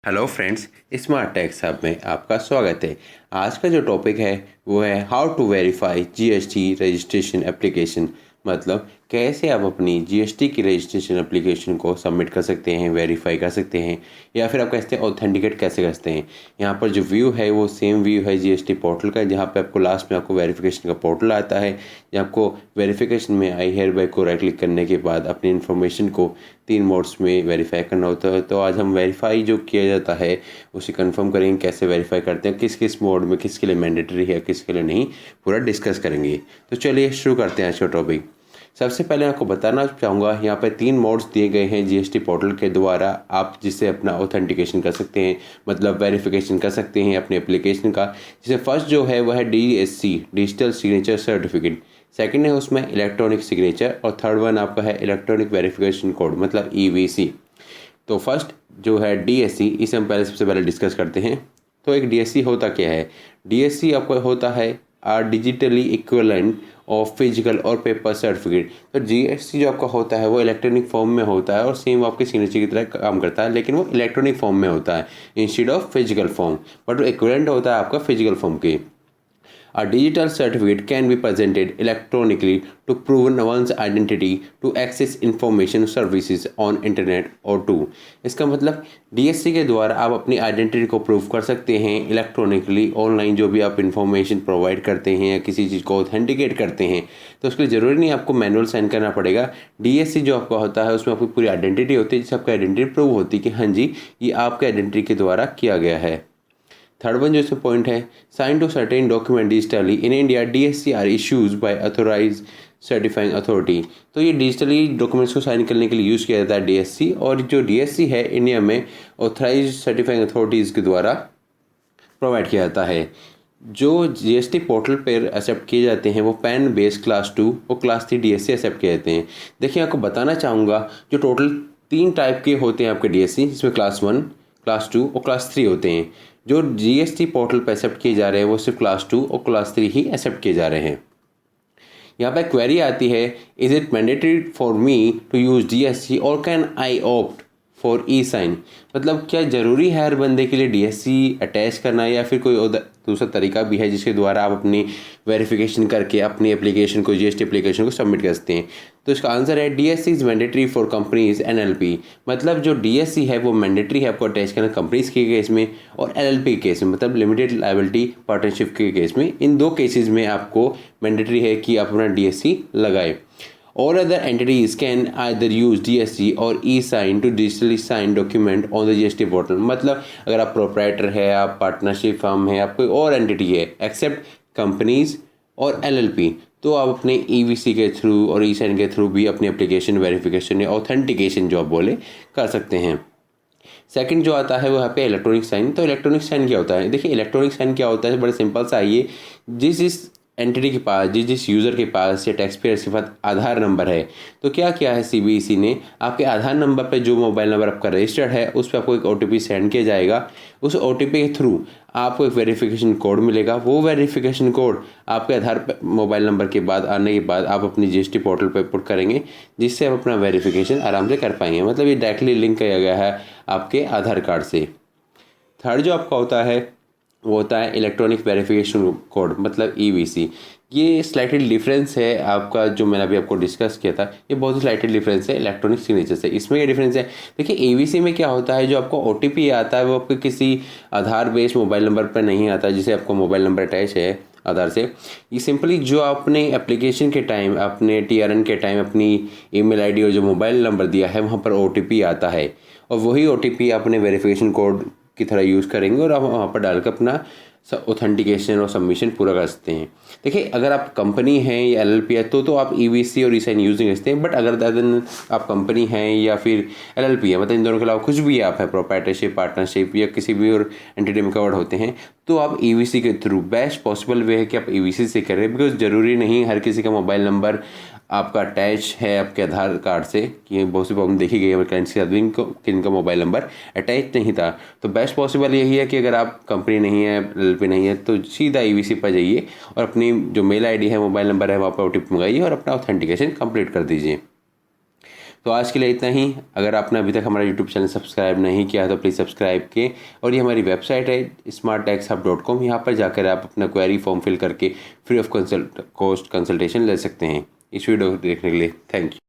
Hello friends, Smart Techs Hub में आपका स्वागत है। आज का जो टॉपिक है वो है how to verify GST registration application. मतलब कैसे आप अपनी जीएसटी की रजिस्ट्रेशन एप्लीकेशन को सबमिट कर सकते हैं, वेरीफाई कर सकते हैं, या फिर आप कैसे ऑथेंटिकेट कैसे करते हैं। यहाँ पर जो व्यू है वो सेम व्यू है जीएसटी पोर्टल का, जहाँ पे आपको लास्ट में आपको वेरिफिकेशन का पोर्टल आता है, जहाँ आपको वेरिफिकेशन में आई हेयर बाय को राइट क्लिक करने के बाद अपनी इन्फॉर्मेशन को 3 मोड्स में वेरीफाई करना होता है। तो आज हम वेरीफाई जो किया जाता है उसे कंफर्म करेंगे, कैसे वेरीफाई करते हैं, किस किस मोड में, किसके लिए मैंडेटरी है, किसके लिए नहीं, पूरा डिस्कस करेंगे। तो चलिए शुरू करते हैं आज का टॉपिक। सबसे पहले आपको बताना चाहूँगा, यहाँ पे 3 मोड्स दिए गए हैं जीएसटी पोर्टल के द्वारा, आप जिससे अपना ऑथेंटिकेशन कर सकते हैं, मतलब वेरिफिकेशन कर सकते हैं अपने एप्लीकेशन का। जिसे फर्स्ट जो है वह है DSC, digital signature certificate. Second है उसमें इलेक्ट्रॉनिक सिग्नेचर, और थर्ड वन आपका है इलेक्ट्रॉनिक वेरिफिकेशन कोड, मतलब ईवीसी। तो फर्स्ट जो है डीएससी, इसे हम सबसे पहले डिस्कस करते हैं। तो एक डीएससी होता क्या है? डीएससी आपको होता है डिजिटली इक्विवेलेंट ऑफ फिजिकल और पेपर सर्टिफिकेट। तो जीएसटी जो आपका होता है वो इलेक्ट्रॉनिक फॉर्म में होता है और सेम आपके सिग्नेचर की तरह काम करता है, लेकिन वो इलेक्ट्रॉनिक फॉर्म में होता है instead of physical form, but वो इक्विवेलेंट होता है आपका फिजिकल फॉर्म के। A digital certificate can be presented electronically to prove one's identity to access information services on internet or to। इसका मतलब डीएससी के द्वारा आप अपनी आइडेंटिटी को प्रूव कर सकते हैं इलेक्ट्रॉनिकली, ऑनलाइन जो भी आप इन्फॉर्मेशन प्रोवाइड करते हैं या किसी चीज़ को ऑथेंटिकेट करते हैं। तो उसके लिए ज़रूरी नहीं आपको मैनुअल साइन करना पड़ेगा। डीएससी जो आपका होता है उसमें आपकी पूरी आइडेंटिटी होती है, जिससे आपकी आइडेंटिटी प्रूव होती है कि हाँ जी ये आपके आइडेंटिटी के द्वारा किया गया है। थर्ड वन जो इसमें पॉइंट है, sign to certain document digitally in India DSC are issues by authorise certifying authority. तो ये डिजिटली डॉक्यूमेंट्स को साइन करने के लिए यूज़ किया जाता है डीएससी, और जो डीएससी है इंडिया में ऑथराइज सर्टिफाइंग अथॉरिटीज़ के द्वारा प्रोवाइड किया जाता है। जो जीएसटी पोर्टल पर एक्सेप्ट किए जाते हैं वो पैन बेस क्लास 2 और क्लास 3 डीएससी एक्सेप्ट किए जाते हैं। देखिए आपको बताना चाहूँगा, जो टोटल 3 टाइप के होते हैं आपके डीएससी, जिसमें क्लास 1, क्लास 2 और क्लास 3 होते हैं। जो जीएसटी पोर्टल पर एक्सेप्ट किए जा रहे हैं वो सिर्फ क्लास 2 और क्लास 3 ही एक्सेप्ट किए जा रहे हैं। यहाँ पे क्वेरी आती है, is it mandatory for me to use DSC or can I opt for e sign. मतलब क्या ज़रूरी है हर बंदे के लिए डीएससी अटैच करना, या फिर कोई दूसरा तरीका भी है जिसके द्वारा आप अपनी वेरिफिकेशन करके अपनी एप्लीकेशन को, जीएसटी एप्लीकेशन को सबमिट कर सकते हैं। तो इसका आंसर है DSC is mandatory for companies NLP. मतलब जो डीएससी है वो मैंडेटरी है आपको अटैच करना कंपनीज के केस में और एलएलपी के केस में, मतलब लिमिटेड लायबिलिटी पार्टनरशिप के केस में। इन 2 केसेस में आपको मैंडेटरी है कि आप अपना डीएससी लगाए। All other entities can either use DSC or e-sign to digitally sign document on the GST portal। मतलब अगर आप प्रोप्राइटर है, आप पार्टनरशिप फर्म है, आप कोई और एंटिटी है एक्सेप्ट कंपनीज और एलएलपी, तो आप अपने ईवीसी के थ्रू और ई साइन के थ्रू भी अपनी एप्लीकेशन वेरिफिकेशन या ऑथेंटिकेशन जो आप बोले कर सकते हैं। सेकंड जो आता है वो यहाँ पे इलेक्ट्रॉनिक साइन। तो इलेक्ट्रॉनिक साइन क्या होता है? देखिए इलेक्ट्रॉनिक साइन क्या होता है, बड़े सिंपल सा है। ये जिस एंटिटी के पास, जिस यूज़र के पास या टैक्स पेयर के पास आधार नंबर है, तो क्या किया है सीबीएसई ने, आपके आधार नंबर पे जो मोबाइल नंबर आपका रजिस्टर्ड है उस पर आपको एक ओटीपी सेंड किया जाएगा। उस ओटीपी के थ्रू आपको एक वेरिफिकेशन कोड मिलेगा। वो वेरिफिकेशन कोड आपके आधार मोबाइल नंबर के बाद आने के बाद आप अपनी जीएसटी पोर्टल पर पुट करेंगे, जिससे आप अपना वेरिफिकेशन आराम से कर पाएंगे। मतलब ये डायरेक्टली लिंक किया गया है आपके आधार कार्ड से। थर्ड जो आपका होता है वो होता है इलेक्ट्रॉनिक वेरिफिकेशन कोड, मतलब ईवीसी। ये स्लाइटली डिफरेंस है आपका, जो मैंने अभी आपको डिस्कस किया था, ये बहुत ही स्लाइटली डिफरेंस है इलेक्ट्रॉनिक सिग्नेचर से। इसमें ये डिफरेंस है, देखिए ईवीसी में क्या होता है, जो आपको ओटीपी आता है वो आपके किसी आधार बेस्ड मोबाइल नंबर पर नहीं आता, जिसे आपको मोबाइल नंबर अटैच है आधार से। ये सिंपली जो आपने एप्लीकेशन के टाइम, अपने टीआरएन के टाइम अपनी ईमेल आईडी और जो मोबाइल नंबर दिया है वहाँ पर ओटीपी आता है, और वही ओटीपी अपने वेरिफिकेशन कोड की तरह यूज़ करेंगे और आप वहाँ पर डालकर अपना ऑथेंटिकेशन और सबमिशन पूरा कर सकते हैं। देखिए अगर आप कंपनी हैं या एलएलपी है तो आप ईवीसी और ई साइन यूज़ नहीं करते हैं, बट अगर दिन आप कंपनी हैं या फिर एलएलपी है, मतलब इन दोनों के अलावा कुछ भी आप है, प्रोप्राइटरशिप, पार्टनरशिप या किसी भी और एंटिटी में कवर्ड होते हैं, तो आप ईवीसी के थ्रू बेस्ट पॉसिबल वे है कि आप ईवीसी से करें। बिकॉज ज़रूरी नहीं हर किसी का मोबाइल नंबर आपका अटैच है आपके आधार कार्ड से, कि बहुत सी प्रॉब्लम देखी गई है क्लाइंट्स के साथ भी, किनका मोबाइल नंबर अटैच नहीं था। तो बेस्ट पॉसिबल यही है कि अगर आप कंपनी नहीं है, एलएलपी नहीं है, तो सीधा ईवीसी पर जाइए और अपनी जो मेल आईडी है, मोबाइल नंबर है, वहाँ पर ओटीपी मंगाइए और अपना ऑथेंटिकेशन कंप्लीट कर दीजिए। तो आज के लिए इतना ही। अगर आपने अभी तक हमारा यूट्यूब चैनल सब्सक्राइब नहीं किया तो प्लीज़ सब्सक्राइब किए, और ये हमारी वेबसाइट है smarttaxhub.com। यहाँ पर जाकर आप अपना क्वेरी फॉर्म फिल करके फ्री ऑफ कॉस्ट कंसल्टेशन ले सकते हैं। इस वीडियो को देखने के लिए थैंक यू।